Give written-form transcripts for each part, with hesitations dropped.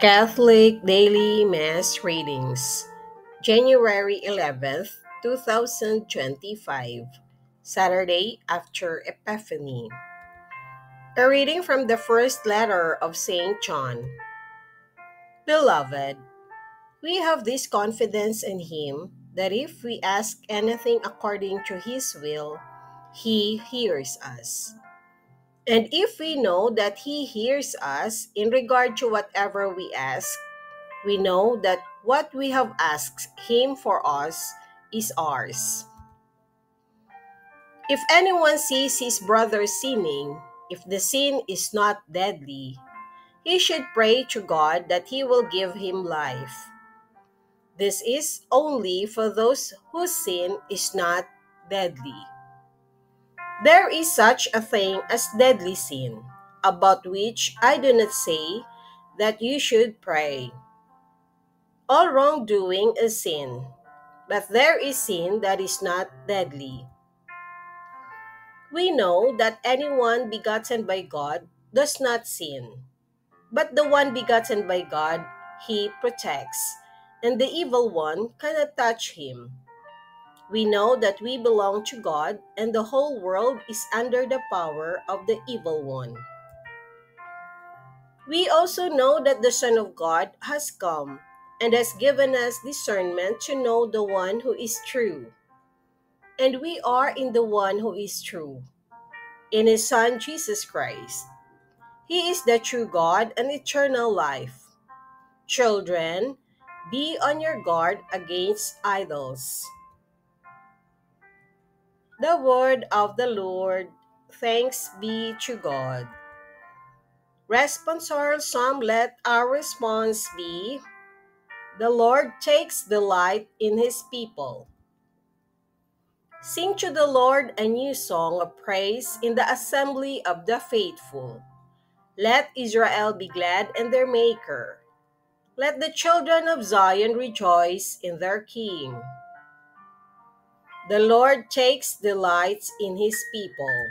Catholic Daily Mass Readings, January 11th, 2025, Saturday after Epiphany. A reading from the first letter of St. John. Beloved, we have this confidence in Him that if we ask anything according to His will, He hears us. And if we know that He hears us in regard to whatever we ask, we know that what we have asked Him for us is ours. If anyone sees his brother sinning, if the sin is not deadly, he should pray to God that He will give him life. This is only for those whose sin is not deadly. There is such a thing as deadly sin, about which I do not say that you should pray. All wrongdoing is sin, but there is sin that is not deadly. We know that anyone begotten by God does not sin, but the one begotten by God He protects, and the evil one cannot touch him. We know that we belong to God, and the whole world is under the power of the evil one. We also know that the Son of God has come and has given us discernment to know the one who is true. And we are in the one who is true, in His Son Jesus Christ. He is the true God and eternal life. Children, be on your guard against idols. The word of the Lord. Thanks be to God. Responsorial Psalm. Let our response be, the Lord takes delight in His people. Sing to the Lord a new song of praise in the assembly of the faithful. Let Israel be glad in their Maker. Let the children of Zion rejoice in their King. The Lord takes delight in His people.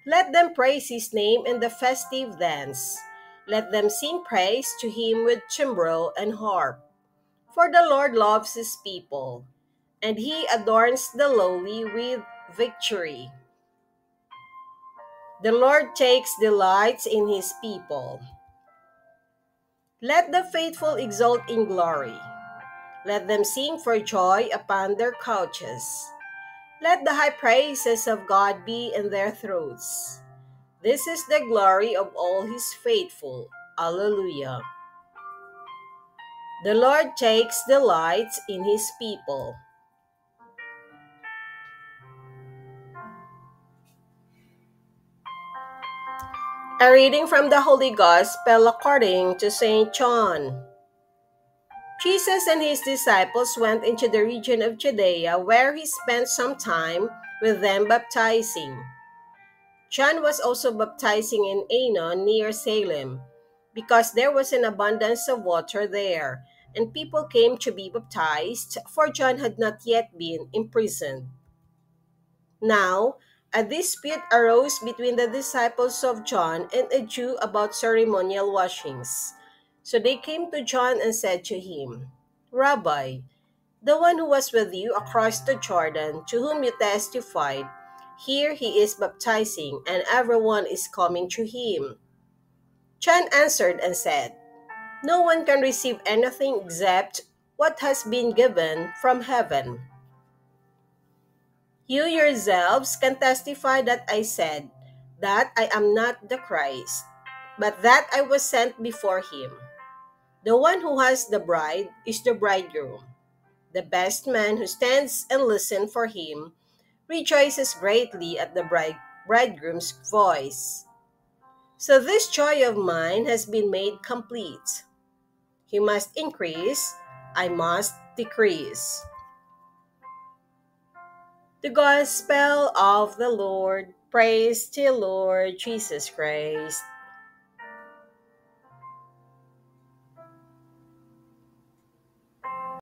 Let them praise His name in the festive dance. Let them sing praise to Him with timbrel and harp. For the Lord loves His people, and He adorns the lowly with victory. The Lord takes delight in His people. Let the faithful exult in glory. Let them sing for joy upon their couches. Let the high praises of God be in their throats. This is the glory of all His faithful. Alleluia. The Lord takes delight in His people. A reading from the Holy Gospel according to St. John. Jesus and His disciples went into the region of Judea, where He spent some time with them baptizing. John was also baptizing in Aenon near Salem, because there was an abundance of water there, and people came to be baptized, for John had not yet been imprisoned. Now, a dispute arose between the disciples of John and a Jew about ceremonial washings. So they came to John and said to him, Rabbi, the one who was with you across the Jordan, to whom you testified, here he is baptizing, and everyone is coming to him. John answered and said, No one can receive anything except what has been given from heaven. You yourselves can testify that I said that I am not the Christ, but that I was sent before him. The one who has the bride is the bridegroom. The best man who stands and listens for him rejoices greatly at the bridegroom's voice. So this joy of mine has been made complete. He must increase, I must decrease. The Gospel of the Lord. Praise to Lord Jesus Christ.